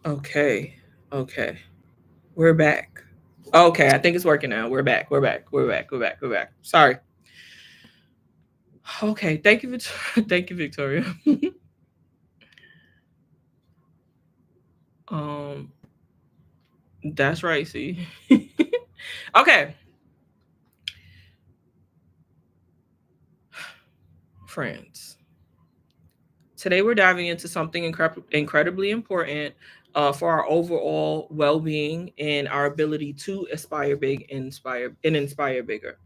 Okay. Okay. We're back. Okay, I think it's working now. We're back. We're back. We're back. We're back. We're back. Sorry. Okay. Thank you, thank you, Victoria. um, that's right. See. Okay, friends. Today we're diving into something incredibly important for our overall well-being and our ability to aspire big, inspire bigger.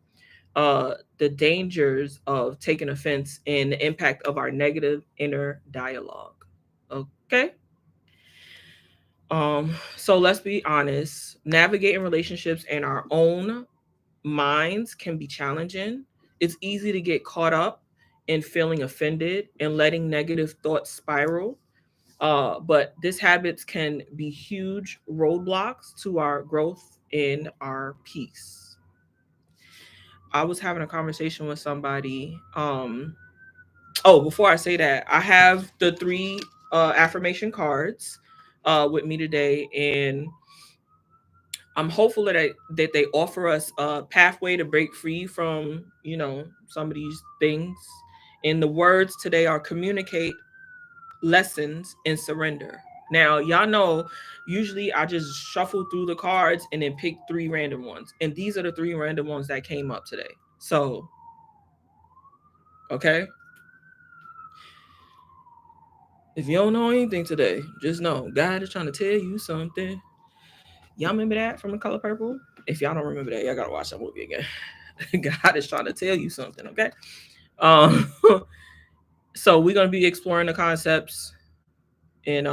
The dangers of taking offense and the impact of our negative inner dialogue. Okay. So let's be honest. Navigating relationships and our own minds can be challenging. It's easy to get caught up in feeling offended and letting negative thoughts spiral. But these habits can be huge roadblocks to our growth and our peace. I was having a conversation with somebody. Oh, before I say that, I have the three affirmation cards with me today, and I'm hopeful that they offer us a pathway to break free from some of these things. And the words today are communicate, lessons, and surrender. Now, y'all know, usually I just shuffle through the cards and then pick three random ones, and these are the three random ones that came up today. So, okay, if you don't know anything today, just know God is trying to tell you something. Y'all remember that from The Color Purple? If y'all don't remember that, y'all gotta watch that movie again. God is trying to tell you something, okay? Um, so we're gonna be exploring the concepts, and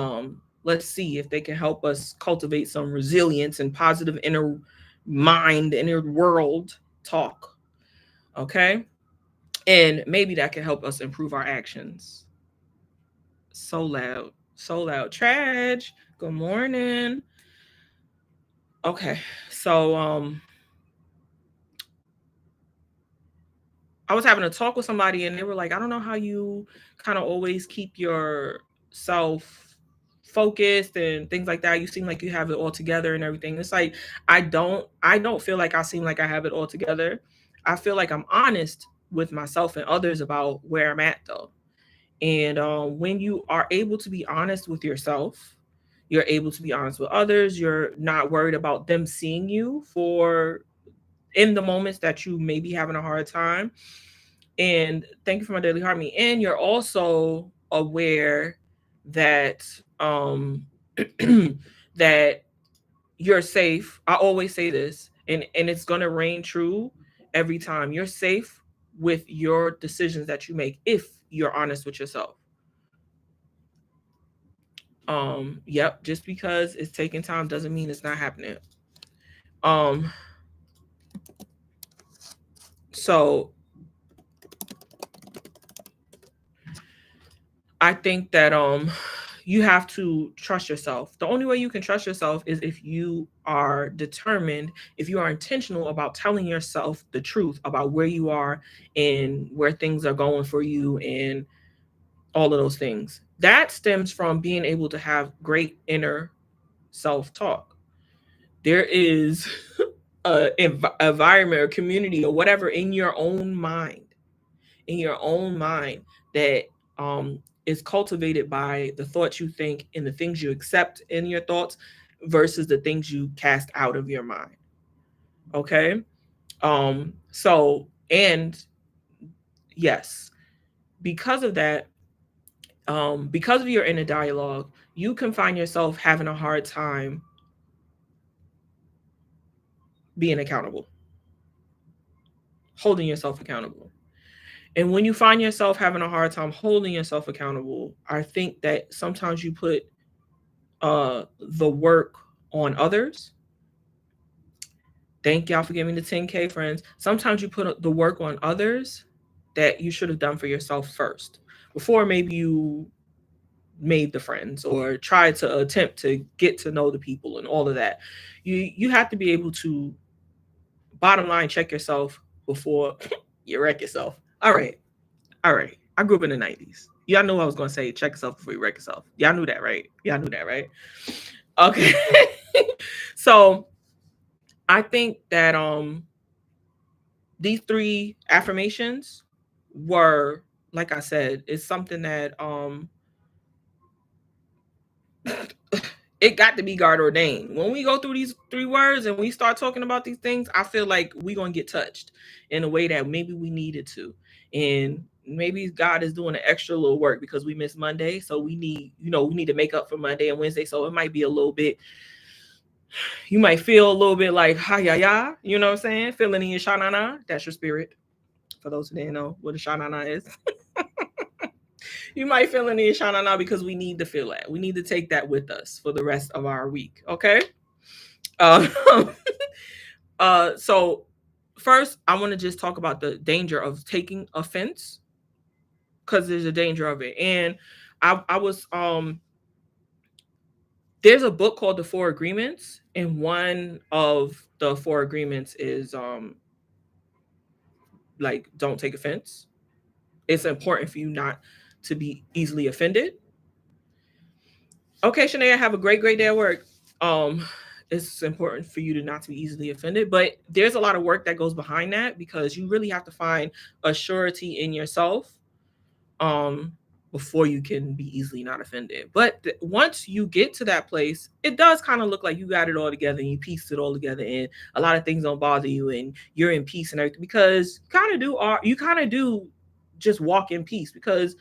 let's see if they can help us cultivate some resilience and positive inner mind, inner world talk, okay? And maybe that can help us improve our actions. So loud, so loud. Trage, good morning. Okay, so I was having a talk with somebody and they were like, I don't know how you kind of always keep yourself focused and things like that. You seem like you have it all together and everything. It's like I don't feel like I seem like I have it all together. I feel like I'm honest with myself and others about where I'm at though. And when you are able to be honest with yourself, you're able to be honest with others. You're not worried about them seeing you for in the moments that you may be having a hard time. And thank you for my daily heart me. And you're also aware that that you're safe. I always say this, and it's gonna reign true every time. You're safe with your decisions that you make if you're honest with yourself. Yep, just because it's taking time doesn't mean it's not happening. Um, so I think that you have to trust yourself. The only way you can trust yourself is if you are determined, if you are intentional about telling yourself the truth about where you are and where things are going for you and all of those things. That stems from being able to have great inner self-talk. There is a environment or community or whatever in your own mind that is cultivated by the thoughts you think and the things you accept in your thoughts versus the things you cast out of your mind. Okay. So, and yes, because of that, because of your inner dialogue, you can find yourself having a hard time being accountable, holding yourself accountable. And when you find yourself having a hard time holding yourself accountable, I think that sometimes you put the work on others. Thank y'all for giving me the 10K, friends. Sometimes you put the work on others that you should have done for yourself first before maybe you made the friends or tried to attempt to get to know the people and all of that. You have to be able to bottom line check yourself before you wreck yourself. All right. All right. I grew up in the 90s. Y'all knew I was gonna say check yourself before you wreck yourself. Y'all knew that, right? Y'all knew that, right? Okay. So I think that these three affirmations were, like I said, it's something that it got to be God ordained. When we go through these three words and we start talking about these things, I feel like we're gonna get touched in a way that maybe we needed to. And maybe God is doing an extra little work because we missed Monday. So we need, we need to make up for Monday and Wednesday. So it might be a little bit, you might feel a little bit like ha ya ya, you know what I'm saying? Feeling in your shanana. That's your spirit. For those who didn't know what a shanana is. You might feel in your shanana because we need to feel that. We need to take that with us for the rest of our week. Okay. Uh, so first, I want to just talk about the danger of taking offense because there's a danger of it. And I was there's a book called The Four Agreements, and one of the four agreements is like don't take offense. It's important for you not to be easily offended. Okay, Shanae, have a great day at work. Um, it's important for you to not to be easily offended, but there's a lot of work that goes behind that because you really have to find a surety in yourself um before you can be easily not offended. But once you get to that place, it does kind of look like you got it all together and you pieced it all together and a lot of things don't bother you and you're in peace and everything because you kind of do just walk in peace because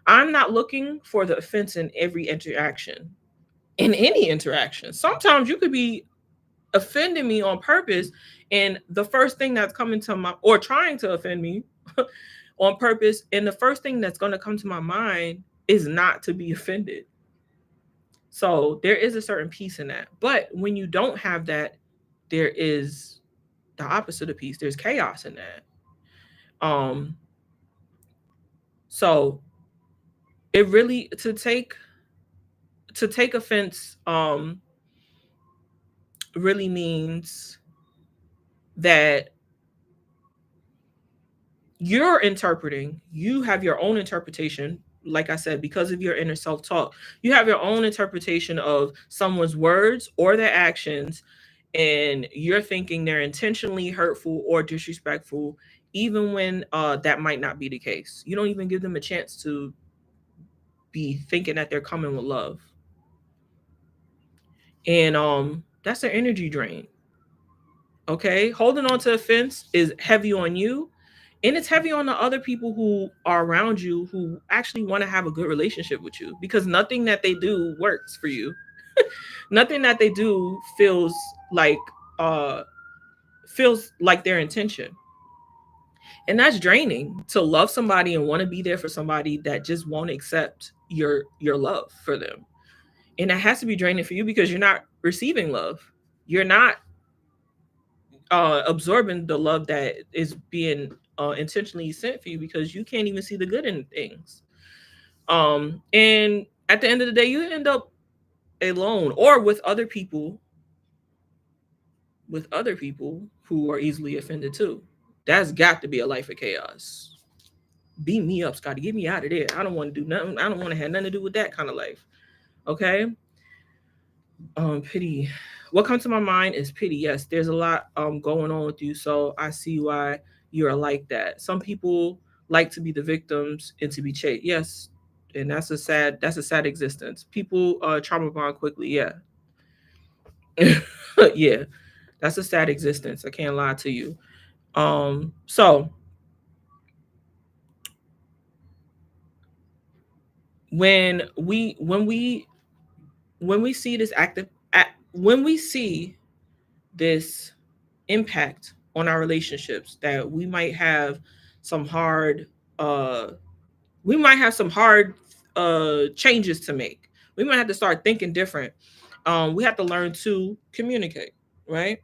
I'm not looking for the offense in every interaction. In any interaction. Sometimes you could be offending me on purpose, and the first thing that's coming to my or trying to offend me on purpose, and the first thing that's going to come to my mind is not to be offended. So there is a certain peace in that. But when you don't have that, there is the opposite of peace. There's chaos in that. So it really to take offense really means that you have your own interpretation. Like I said, because of your inner self-talk, you have your own interpretation of someone's words or their actions, and you're thinking they're intentionally hurtful or disrespectful, even when that might not be the case. You don't even give them a chance to be thinking that they're coming with love. And that's an energy drain. Okay, holding on to offense is heavy on you, and it's heavy on the other people who are around you who actually want to have a good relationship with you because nothing that they do works for you. Nothing that they do like uh feels like their intention. And that's draining to love somebody and want to be there for somebody that just won't accept your love for them. And that has to be draining for you because you're not receiving love. You're not absorbing the love that is being intentionally sent for you because you can't even see the good in things. And at the end of the day, you end up alone or with other people who are easily offended too. That's got to be a life of chaos. Beat me up, Scotty. Get me out of there. I don't want to do nothing. I don't want to have nothing to do with that kind of life. Okay. Pity. What comes to my mind is pity. Yes, there's a lot going on with you, so I see why you're like that. Some people like to be the victims and to be chased. Yes, and that's a sad existence. People trauma bond quickly. Yeah, yeah, that's a sad existence. I can't lie to you. So when we see this when we see this impact on our relationships, that some hard uh we might have some hard changes to make. We might have to start thinking different. We have to learn to communicate, right?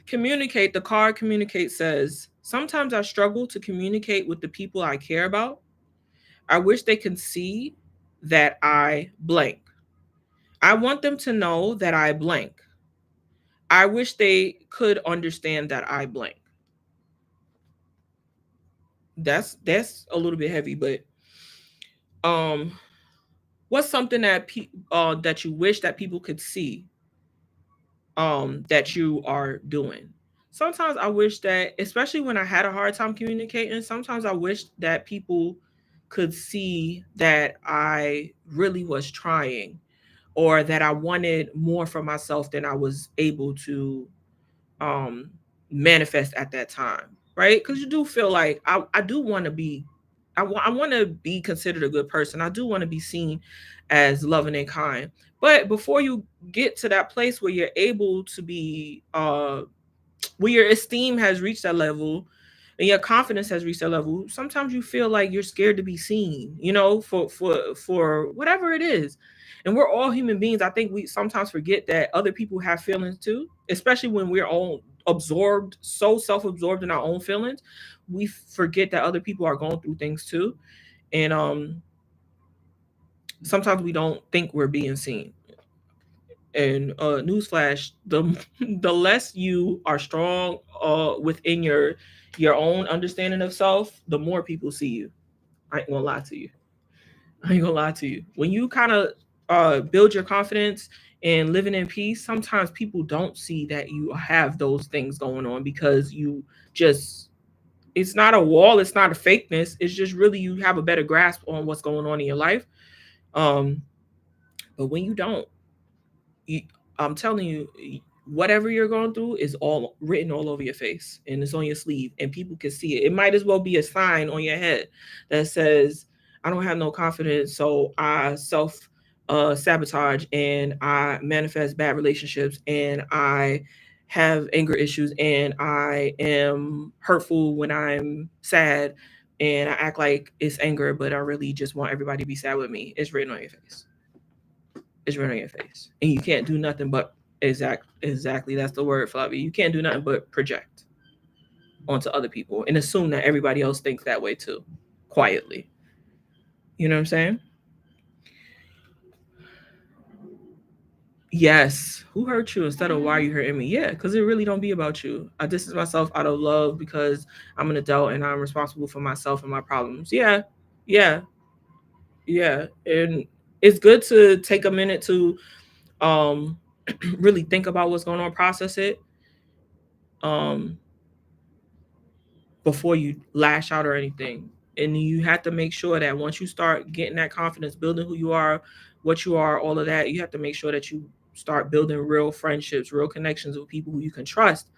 Communicate. The card communicate says, sometimes I struggle to communicate with the people I care about. I wish they can see that I blank. I want them to know that I blank. I wish they could understand that I blank. That's a little bit heavy, but Um, what's something that you wish that people could see that you are doing? Sometimes I wish that, especially when I had a hard time communicating, sometimes I wish that people could see that I really was trying, or that I wanted more for myself than I was able to um manifest at that time, right? Because you do feel like I do want to be, I want to be considered a good person. I do want to be seen as loving and kind. But before you get to that place where you're able to be where your esteem has reached that level and your confidence has reached that level, sometimes you feel like you're scared to be seen, for whatever it is. And we're all human beings. I think we sometimes forget that other people have feelings too, especially when we're all absorbed, so self-absorbed in our own feelings. We forget that other people are going through things too. And sometimes we don't think we're being seen. And newsflash, the the less you are strong within your own understanding of self, the more people see you. I ain't gonna lie to you. I ain't gonna lie to you. When you kind of build your confidence and living in peace, sometimes people don't see that you have those things going on, because you just, it's not a wall, it's not a fakeness, it's just really you have a better grasp on what's going on in your life. um but when you don't, you, I'm telling you, whatever you're going through is all written all over your face, and it's on your sleeve, and people can see it. It might as well be a sign on your head that says, "I don't have no confidence, so I self sabotage, and I manifest bad relationships, and I have anger issues, and I am hurtful when I'm sad, and I act like it's anger, but I really just want everybody to be sad with me." It's written on your face. It's right on your face, and you can't do nothing but exactly, that's the word, Flavia. You can't do nothing but project onto other people and assume that everybody else thinks that way too, quietly. You know what I'm saying? Yes. Who hurt you instead of why you hurting me? Yeah, because it really don't be about you. I distance myself out of love because I'm an adult and I'm responsible for myself and my problems. Yeah, yeah, yeah. And it's good to take a minute to um really think about what's going on, process it. Um before you lash out or anything. And you have to make sure that once you start getting that confidence, building who you are, what you are, all of that, you have to make sure that you start building real friendships, real connections with people who you can trust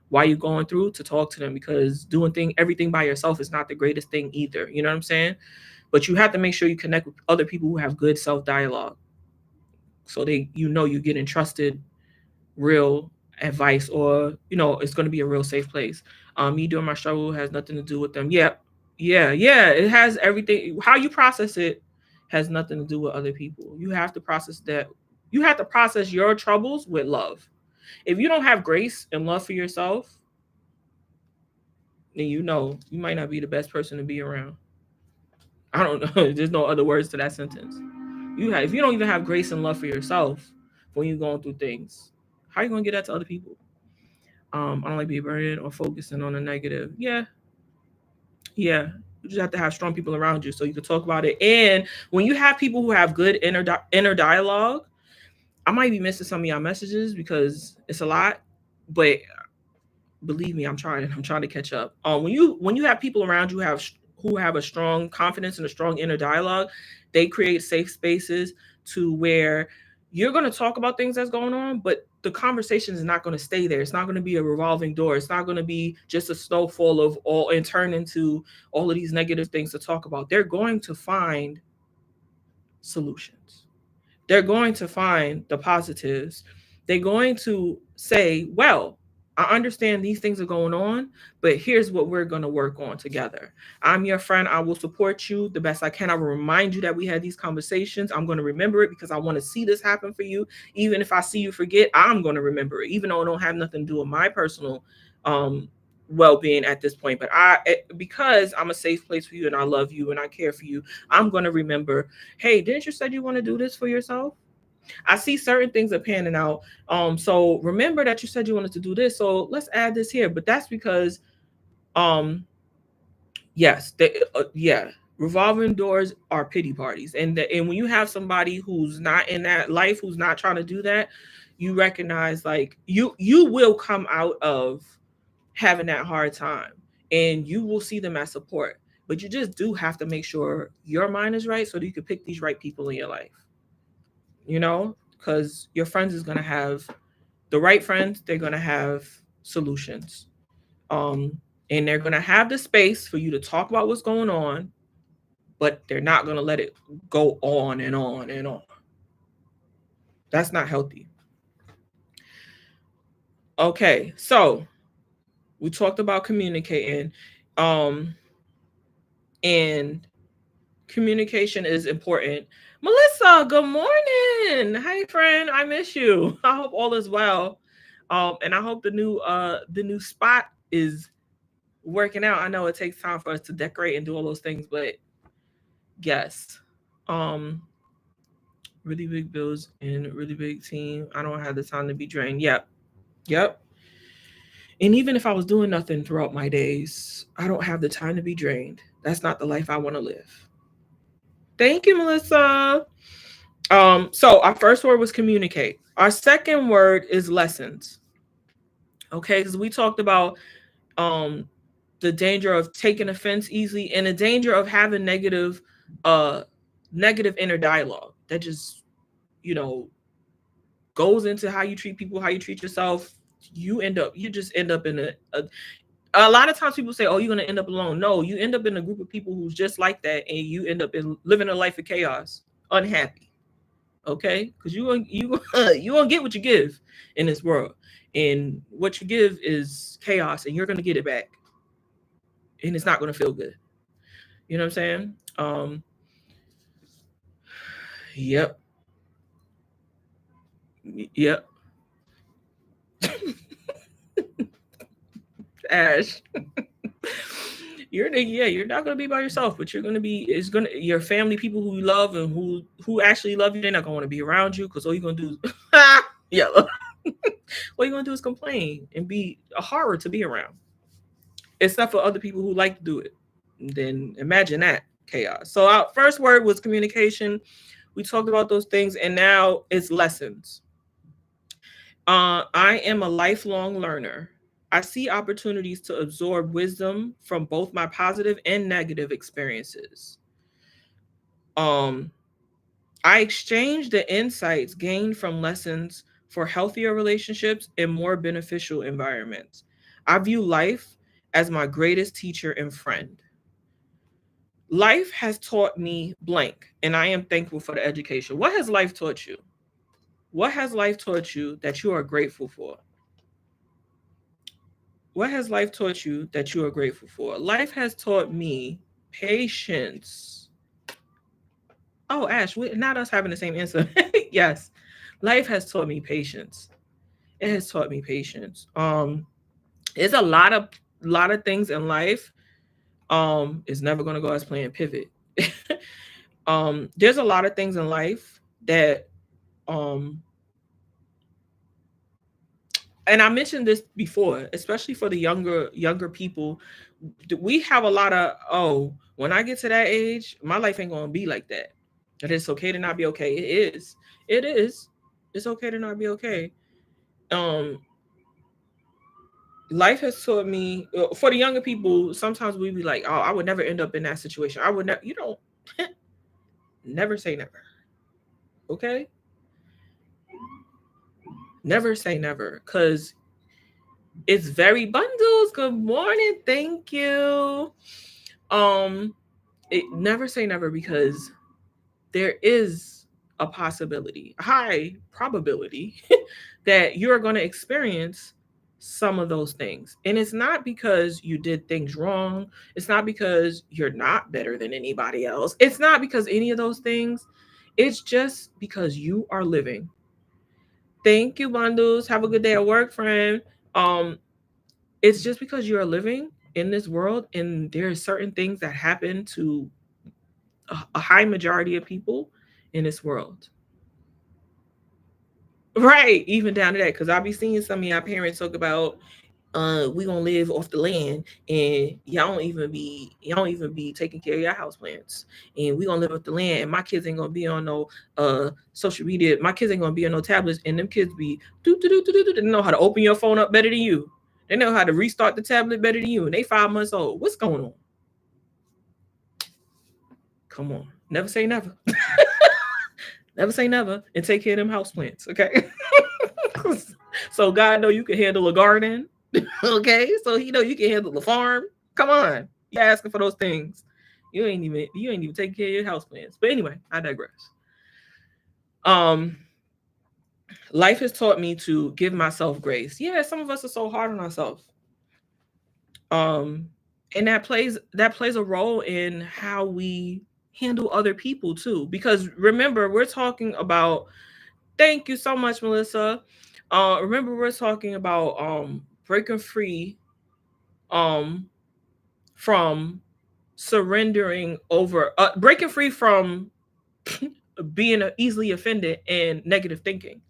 while you're going through, to talk to them, because doing everything by yourself is not the greatest thing either. You know what I'm saying? But you have to make sure you connect with other people who have good self dialogue, so you're getting trusted, real advice, or it's going to be a real safe place. Me doing my struggle has nothing to do with them. Yeah, yeah, it has everything. How you process it has nothing to do with other people. You have to process that. You have to process your troubles with love. If you don't have grace and love for yourself, then you might not be the best person to be around. I don't know. There's no other words to that sentence. If you don't even have grace and love for yourself when you're going through things, how are you gonna get that to other people? I don't like being burdened or focusing on the negative. Yeah, yeah. You just have to have strong people around you so you can talk about it. And when you have people who have good inner dialogue, I might be missing some of y'all messages because it's a lot, but believe me, I'm trying. I'm trying to catch up. When you have people around you who have a strong confidence and a strong inner dialogue, they create safe spaces to where you're going to talk about things that's going on, but the conversation is not going to stay there. It's not going to be a revolving door. It's not going to be just a snowfall of all and turn into all of these negative things to talk about. They're going to find solutions. They're going to find the positives. They're going to say, well, I understand these things are going on, but here's what we're going to work on together. I'm your friend. I will support you the best I can. I will remind you that we had these conversations. I'm going to remember it because I want to see this happen for you. Even if I see you forget, I'm going to remember it, even though it don't have nothing to do with my personal um, well-being at this point. But because I'm a safe place for you and I love you and I care for you, I'm going to remember, hey, didn't you said you want to do this for yourself? I see certain things are panning out. So remember that you said you wanted to do this. So let's add this here. But that's because, um, yes, yeah. Revolving doors are pity parties. And when you have somebody who's not in that life, who's not trying to do that, you recognize like you will come out of having that hard time, and you will see them as support. But you just do have to make sure your mind is right so that you can pick these right people in your life. You know, because your friends is gonna have the right friends. They're gonna have solutions, um, and they're gonna have the space for you to talk about what's going on, but they're not gonna let it go on and on and on. That's not healthy. Okay, so we talked about communicating, um, and communication is important. Melissa, good morning. Hey friend, I miss you. I hope all is well. And I hope the new spot is working out. I know it takes time for us to decorate and do all those things, but yes. Um really big bills and really big team. I don't have the time to be drained. Yep. Yep. And even if I was doing nothing throughout my days, I don't have the time to be drained. That's not the life I want to live. Thank you, Melissa. So our first word was communicate. Our second word is lessons. Okay, because we talked about um the danger of taking offense easily and the danger of having uh negative inner dialogue that just, you know, goes into how you treat people, how you treat yourself. You just end up in a lot of times people say, oh, you're gonna end up alone. No, you end up in a group of people who's just like that, and you end up in living a life of chaos, unhappy. Okay, because you gonna get what you give in this world, and what you give is chaos, and you're gonna get it back, and it's not gonna feel good. You know what I'm saying? Yep, yep. Ash, you're not gonna be by yourself, but you're gonna be. It's gonna your family, people who you love and who actually love you. They're not gonna want to be around you because all you're gonna do is yeah. What you're gonna do is complain and be a horror to be around. Except for other people who like to do it. Then imagine that chaos. So our first word was communication. We talked about those things, and now it's lessons. I am a lifelong learner. I see opportunities to absorb wisdom from both my positive and negative experiences. Um, I exchange the insights gained from lessons for healthier relationships and more beneficial environments. I view life as my greatest teacher and friend. Life has taught me blank, and I am thankful for the education. What has life taught you? What has life taught you that you are grateful for? What has life taught you that you are grateful for? Life has taught me patience. Oh, Ash, not us having the same answer. Yes, life has taught me patience. It has taught me patience. There's a lot of things in life. It's never gonna go as planned. Pivot. There's a lot of things in life that um and I mentioned this before, especially for the younger people. We have a lot of, oh, when I get to that age, my life ain't gonna be like that. That it's okay to not be okay. It is. It is. It's okay to not be okay. Um, Life has taught me for the younger people. Sometimes we be like, oh, I would never end up in that situation. I would never. You don't never say never. Okay, never say never, because it's very bundles. Good morning, thank you. Um, never say never, because there is a possibility, a high probability, that you're going to experience some of those things. And it's not because you did things wrong. It's not because you're not better than anybody else. It's not because any of those things. It's just because you are living. Thank you, bundles. Have a good day at work, friend. Um, it's just because you are living in this world, and there are certain things that happen to a high majority of people in this world. Right, even down to that, because I'll be seeing some of y'all parents talk about, we gonna live off the land, and y'all don't even be taking care of your house plants, and we gonna live off the land, and my kids ain't gonna be on no social media, my kids ain't gonna be on no tablets, and them kids be they know how to open your phone up better than you, they know how to restart the tablet better than you, and they 5 months old. What's going on? Come on, never say never. Never say never, and take care of them house plants, okay? So God know you can handle a garden, okay? So He know you can handle the farm. Come on, you asking for those things. You ain't even taking care of your house plants. But anyway, I digress. Um, Life has taught me to give myself grace. Yeah, some of us are so hard on ourselves. Um, and that plays a role in how we handle other people too. Because remember, we're talking about. Thank you so much, Melissa. Remember, we're talking about breaking free um from surrendering over breaking free from being easily offended and negative thinking,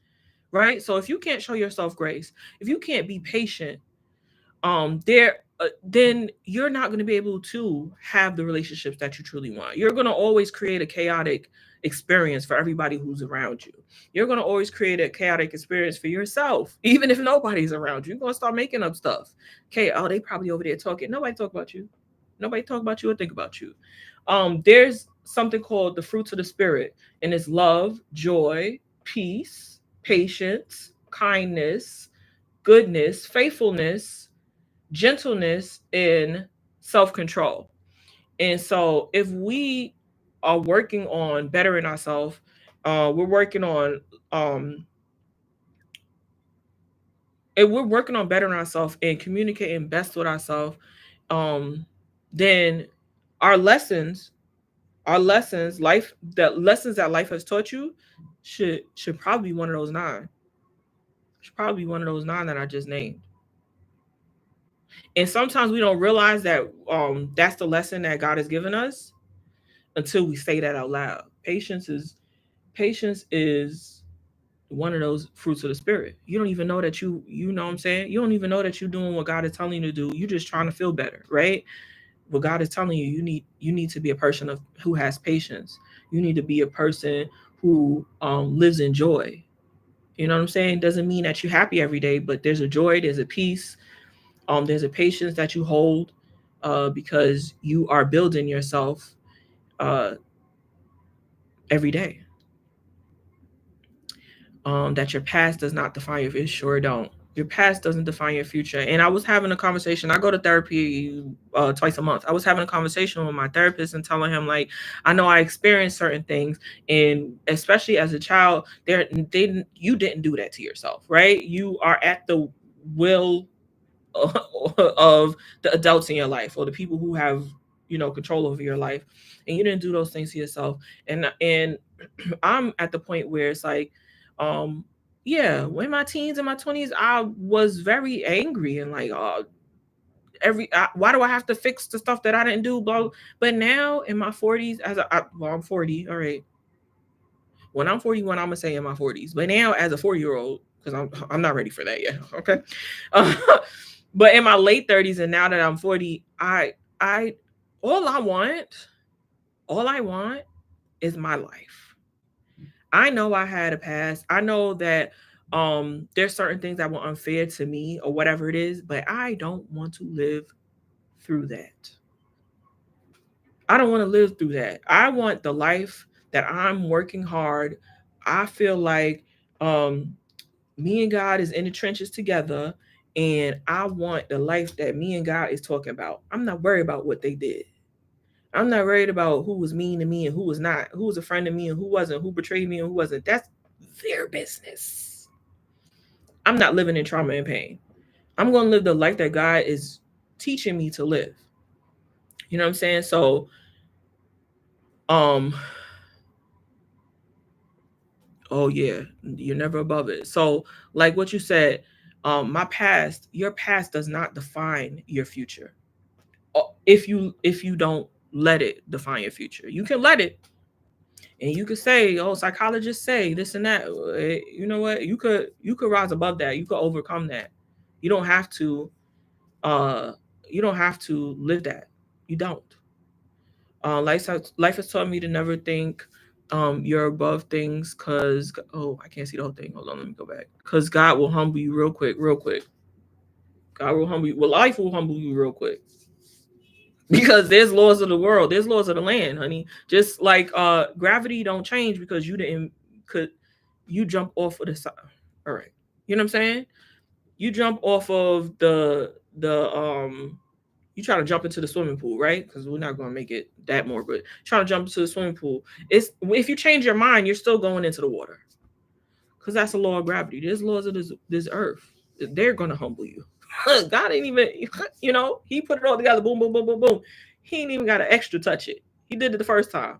right? So if you can't show yourself grace, if you can't be patient, there then you're not going to be able to have the relationships that you truly want. You're going to always create a chaotic experience for everybody who's around you. You're going to always create a chaotic experience for yourself, even if nobody's around you. You're going to start making up stuff. Okay, oh, they probably over there talking. Nobody talk about you. Nobody talk about you or think about you. There's something called the fruits of the spirit, and it's love, joy, peace, patience, kindness, goodness, faithfulness, gentleness, and self control. And so, if we are working on bettering ourselves, we're working on um, if we're working on bettering ourselves and communicating best with ourselves, um, then our lessons, the lessons that life has taught you, should probably be one of those nine. Should probably be one of those nine that I just named. And sometimes we don't realize that that's the lesson that God has given us until we say that out loud. Patience is one of those fruits of the spirit. You don't even know that you know what I'm saying? You don't even know that you're doing what God is telling you to do. You're just trying to feel better, right? What God is telling you, you need to be a person of who has patience. You need to be a person who lives in joy. You know what I'm saying? Doesn't mean that you're happy every day, but there's a joy, there's a peace, there's a patience that you hold, because you are building yourself uh, every day. That your past does not define your future. Sure don't. Your past doesn't define your future. And I was having a conversation. I go to therapy twice a month. I was having a conversation with my therapist and telling him, like, I know I experienced certain things, and especially as a child, you didn't do that to yourself, right? You are at the will of the adults in your life, or the people who have control over your life, and you didn't do those things to yourself. And I'm at the point where it's like, um, yeah, when my teens and my 20s, I was very angry and like, why do I have to fix the stuff that I didn't do? Blah. But now in my 40s, I'm 40. All right, when I'm 41, I'm gonna say in my 40s. But now as a 40-year-old, because I'm not ready for that yet. Okay, uh, but in my late 30s, and now that I'm 40, I all I want, all I want is my life. I know I had a past. I know that there's certain things that were unfair to me or whatever it is, but I don't want to live through that. I don't want to live through that. I want the life that I'm working hard. I feel like um me and God is in the trenches together, and I want the life that me and God is talking about. I'm not worried about what they did. I'm not worried about who was mean to me and who was not, who was a friend of me and who wasn't, who betrayed me and who wasn't. That's their business. I'm not living in trauma and pain. I'm going to live the life that God is teaching me to live. You know what I'm saying? So, um, oh yeah, you're never above it. So, like what you said, my past, your past does not define your future. If you don't let it define your future, you can let it, and you could say, oh, psychologists say this and that. You know what? You could rise above that. You could overcome that. You don't have to. You don't have to live that. You don't. Life has taught me to never think you're above things, because I can't see the whole thing. Hold on, let me go back. Because God will humble you real quick, real quick. God will humble you. Well, life will humble you real quick. Because there's laws of the world, there's laws of the land, honey. Just like gravity don't change because you jump off of the side. All right. You know what I'm saying? You jump off of the you try to jump into the swimming pool, right? Because we're not gonna make it that more, but trying to jump into the swimming pool. It's if you change your mind, you're still going into the water. Because that's the law of gravity. There's laws of this earth. They're gonna humble you. God ain't even, he put it all together. Boom, boom, boom, boom, boom. He ain't even got to extra touch it. He did it the first time.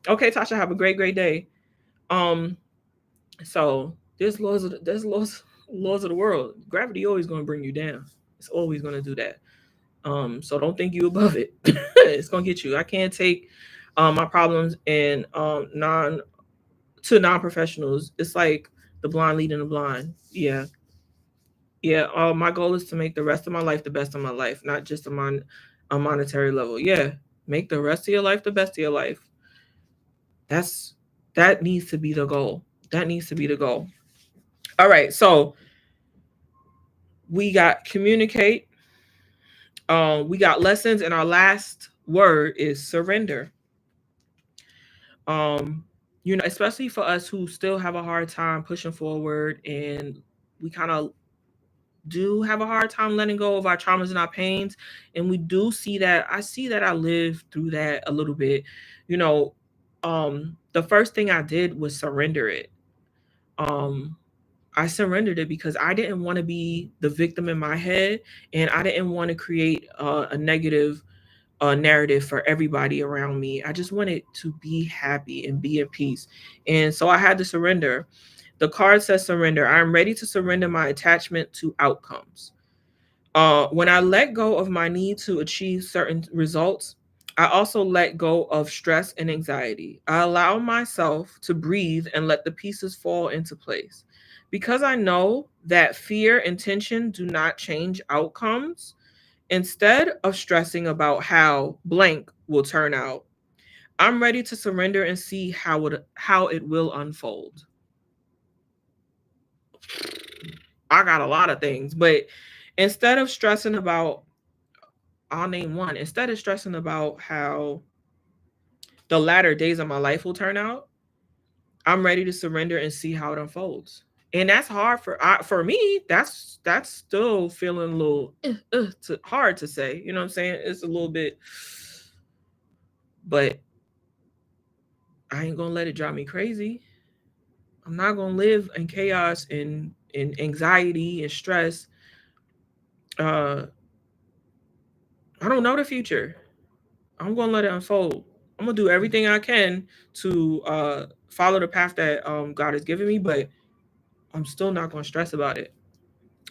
Okay, Tasha, have a great, great day. So there's laws of the world. Gravity always gonna bring you down. It's always gonna do that. So don't think you above it. It's gonna get you. I can't take my problems and non-professionals. It's like the blind leading the blind. Yeah. Yeah, my goal is to make the rest of my life the best of my life, not just a monetary level. Yeah, make the rest of your life the best of your life. That needs to be the goal. That needs to be the goal. All right, so we got communicate. We got lessons, and our last word is surrender. Especially for us who still have a hard time pushing forward, and we kind of do have a hard time letting go of our traumas and our pains. And we do see that. I see that I lived through that a little bit. You know, the first thing I did was surrender it. I surrendered it because I didn't want to be the victim in my head, and I didn't want to create a negative narrative for everybody around me. I just wanted to be happy and be at peace. And so I had to surrender. The card says surrender. I'm ready to surrender my attachment to outcomes. When I let go of my need to achieve certain results, I also let go of stress and anxiety. I allow myself to breathe and let the pieces fall into place. Because I know that fear and tension do not change outcomes, instead of stressing about how blank will turn out, I'm ready to surrender and see how it will unfold. I got a lot of things, but instead of stressing about, I'll name one. Instead of stressing about how the latter days of my life will turn out, I'm ready to surrender and see how it unfolds. And that's hard for me. That's still feeling a little hard to say. You know what I'm saying? It's a little bit, but I ain't gonna let it drive me crazy. I'm not gonna live in chaos and in anxiety and stress. Uh, I don't know the future. I'm gonna let it unfold. I'm gonna do everything I can to follow the path that God has given me, but I'm still not gonna stress about it.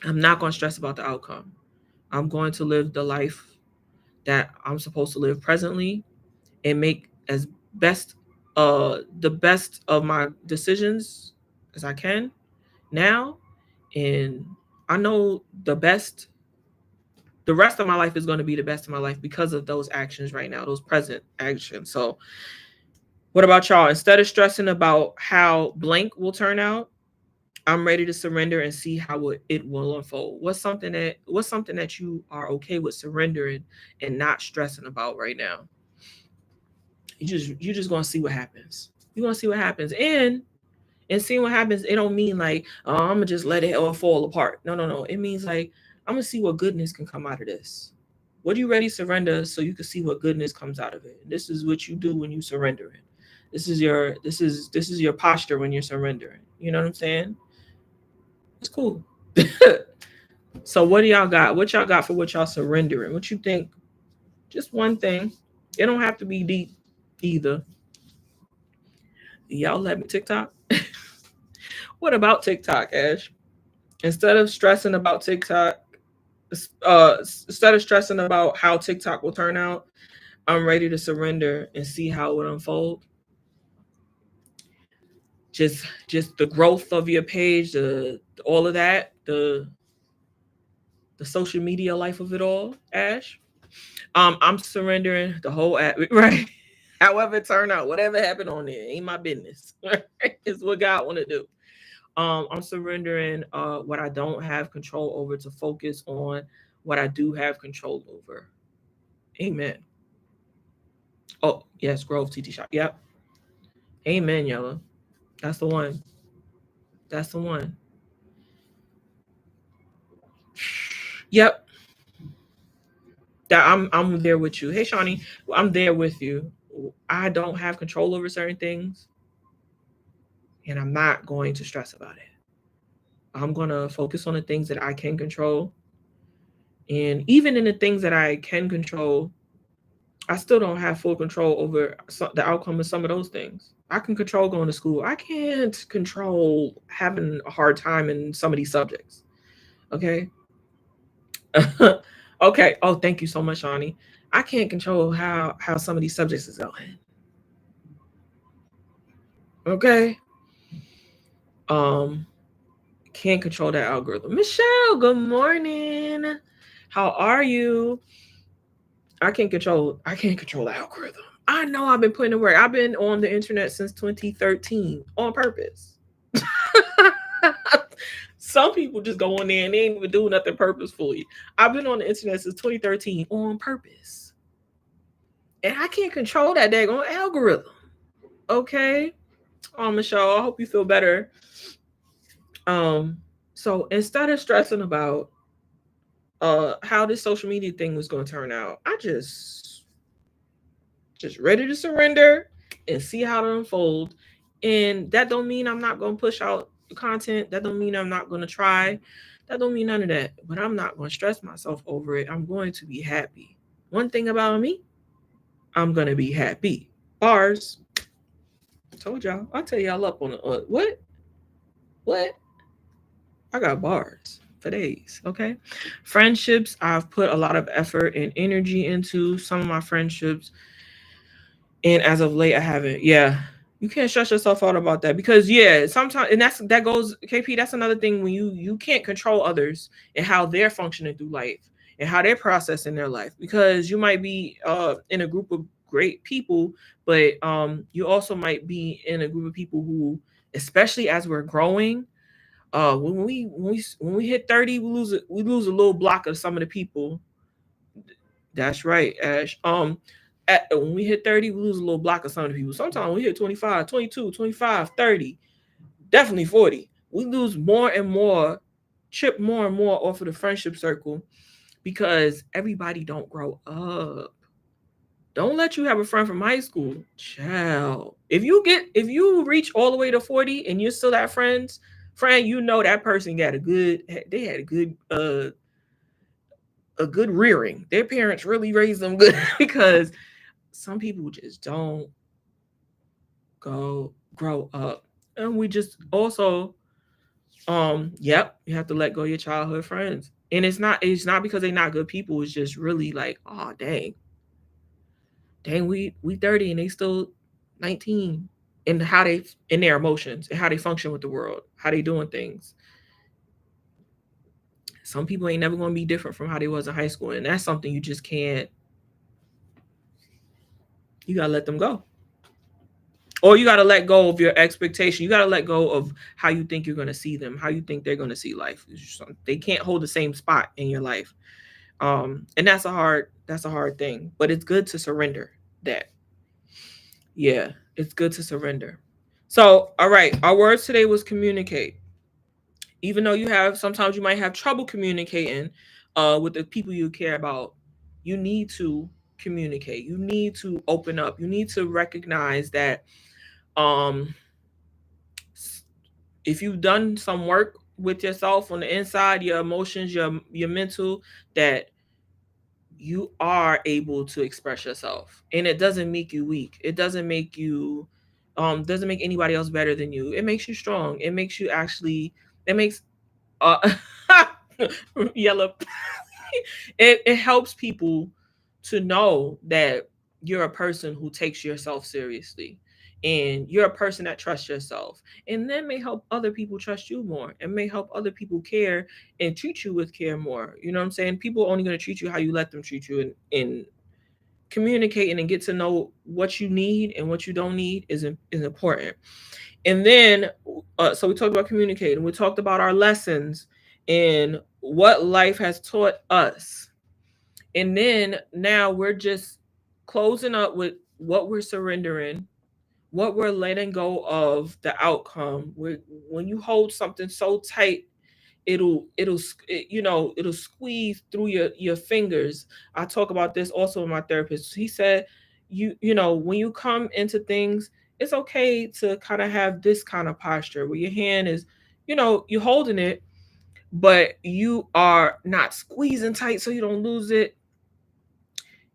I'm not gonna stress about the outcome. I'm going to live the life that I'm supposed to live presently and make as best the best of my decisions as I can now. And I know the rest of my life is going to be the best of my life because of those actions right now, those present actions. So what about y'all? Instead of stressing about how blank will turn out, I'm ready to surrender and see how it will unfold. What's something that you are okay with surrendering and not stressing about right now? You just gonna see what happens. You're gonna see what happens. And seeing what happens, it don't mean like, oh, I'm gonna just let it all fall apart. No, no, no. It means like I'm gonna see what goodness can come out of this. What are you ready to surrender so you can see what goodness comes out of it? This is what you do when you surrender it. This is your posture when you're surrendering. You know what I'm saying? It's cool. So what do y'all got? What y'all got for what y'all surrendering? What you think? Just one thing. It don't have to be deep either. Y'all let me TikTok. What about TikTok, Ash? Instead of stressing about TikTok, instead of stressing about how TikTok will turn out, I'm ready to surrender and see how it would unfold. Just the growth of your page, the all of that, the social media life of it all, Ash. I'm surrendering the whole app, right? However it turned out, whatever happened on there, ain't my business. It's what God want to do. I'm surrendering what I don't have control over to focus on what I do have control over. Amen. Oh, yes, Grove TT Shop. Yep. Amen, Yellow. That's the one. That's the one. Yep. That I'm there with you. Hey Shawnee, I'm there with you. I don't have control over certain things, and I'm not going to stress about it. I'm gonna focus on the things that I can control. And even in the things that I can control, I still don't have full control over the outcome of some of those things. I can control going to school. I can't control having a hard time in some of these subjects. Okay. Okay. Oh, thank you so much, Shawnee. I can't control how some of these subjects is going. Okay. Um, can't control that algorithm. Michelle, good morning. How are you? I can't control the algorithm. I know I've been putting in work. I've been on the internet since 2013 on purpose. Some people just go on there and they ain't even do nothing purposefully. I've been on the internet since 2013 on purpose. And I can't control that daggone algorithm. Okay. Oh, Michelle, I hope you feel better. Um, so instead of stressing about how this social media thing was gonna turn out, I just ready to surrender and see how it unfolds. And that don't mean I'm not gonna push out content. That don't mean I'm not gonna try. That don't mean none of that. But I'm not gonna stress myself over it. I'm going to be happy. One thing about me, I'm gonna be happy. Bars. Told y'all. I'll tell y'all up on the what? What? I got bars for days. Okay. Friendships, I've put a lot of effort and energy into some of my friendships. And as of late, I haven't. Yeah. You can't stress yourself out about that because yeah, sometimes and that goes KP, that's another thing when you can't control others and how they're functioning through life and how they're processing their life because you might be in a group of great people, but you also might be in a group of people who, especially as we're growing, when we hit 30, we lose a little block of some of the people. That's right, Ash. When we hit 30, we lose a little block of some of the people. Sometimes we hit 25, 22, 25, 30, definitely 40. We lose more and more, chip more and more off of the friendship circle because everybody don't grow up. Don't let you have a friend from high school. Child. If you reach all the way to 40 and you're still at friend, you know that person they had a good rearing. Their parents really raised them good because some people just don't go grow up. And we just also yep, you have to let go of your childhood friends. And it's not because they're not good people, it's just really like, oh dang. Dang, we 30 and they still 19 in how they in their emotions and how they function with the world, how they doing things. Some people ain't never gonna be different from how they was in high school. And that's something you just can't, you gotta let them go. Or you got to let go of your expectation. You got to let go of how you think you're going to see them, how you think they're going to see life. They can't hold the same spot in your life. And that's a hard thing, but it's good to surrender that. Yeah, it's good to surrender. So, all right, our words today was communicate. Even though sometimes you might have trouble communicating with the people you care about, you need to communicate. You need to open up. You need to recognize that um if you've done some work with yourself on the inside, your emotions, your mental, that you are able to express yourself, and it doesn't make you weak. It doesn't make anybody else better than you. It makes you strong. It makes you actually. It makes uh yellow. It helps people to know that you're a person who takes yourself seriously and you're a person that trusts yourself, and then may help other people trust you more, and may help other people care and treat you with care more. You know what I'm saying? People are only going to treat you how you let them treat you, and communicating and get to know what you need and what you don't need is important. And then so we talked about communicating, we talked about our lessons and what life has taught us, and then now we're just closing up with what we're surrendering, what we're letting go of the outcome. When you hold something so tight, it'll squeeze through your fingers. I talk about this also with my therapist. He said, when you come into things, it's okay to kind of have this kind of posture where your hand is, you're holding it, but you are not squeezing tight so you don't lose it.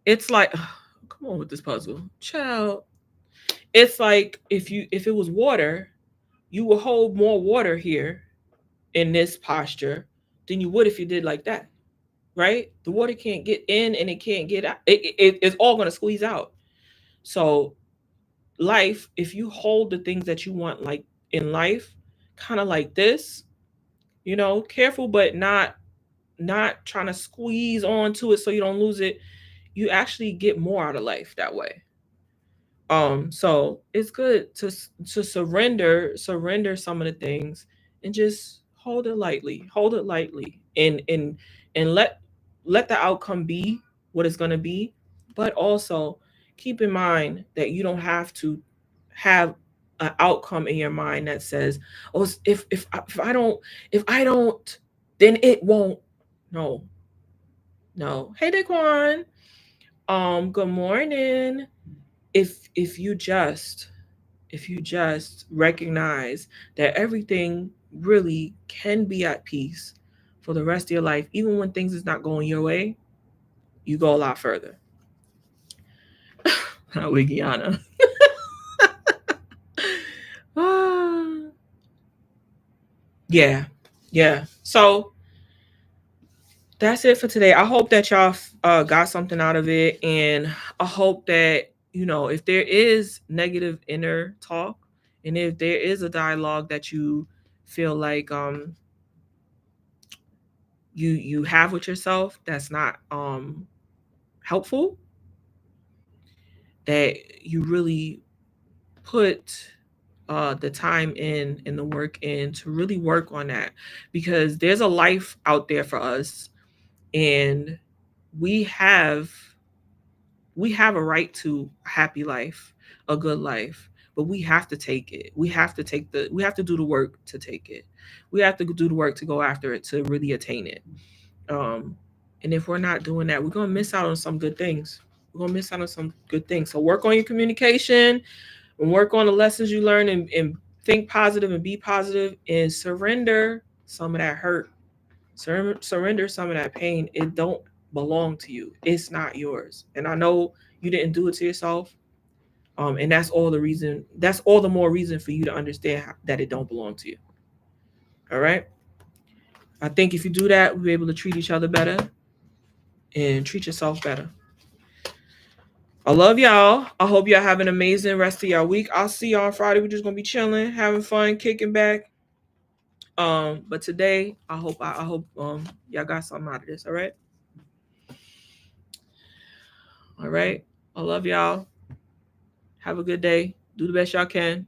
It's like, come on with this puzzle, child. It's like if it was water, you will hold more water here in this posture than you would if you did like that, right? The water can't get in and it can't get out. It's all going to squeeze out. So life, if you hold the things that you want, like in life, kind of like this, careful, but not trying to squeeze onto it so you don't lose it, you actually get more out of life that way. So it's good to surrender some of the things and just hold it lightly, and let the outcome be what it's going to be. But also keep in mind that you don't have to have an outcome in your mind that says, oh, if I don't, then it won't. No. No. Hey, Daquan. Good morning. If you just recognize that everything really can be at peace for the rest of your life, even when things is not going your way, you go a lot further. Wigiana. Yeah, yeah. So that's it for today. I hope that y'all got something out of it, and I hope that if there is negative inner talk, and if there is a dialogue that you feel like you have with yourself that's not helpful, that you really put the time in and the work in to really work on that, because there's a life out there for us, and we have we have a right to a happy life, a good life, but we have to take it. We have to do the work to take it. We have to do the work to go after it, to really attain it. um and if we're not doing that, we're going to miss out on some good things. So work on your communication, and work on the lessons you learn, and think positive and be positive, and surrender some of that hurt. Surrender some of that pain. It don't belong to you. It's not yours. And I know you didn't do it to yourself. And that's all the reason. That's all the more reason for you to understand that it don't belong to you. All right. I think if you do that, we'll be able to treat each other better and treat yourself better. I love y'all. I hope y'all have an amazing rest of y'all week. I'll see y'all on Friday. We're just gonna be chilling, having fun, kicking back. But today, I hope y'all got something out of this. All right. All right. I love y'all. Have a good day. Do the best y'all can.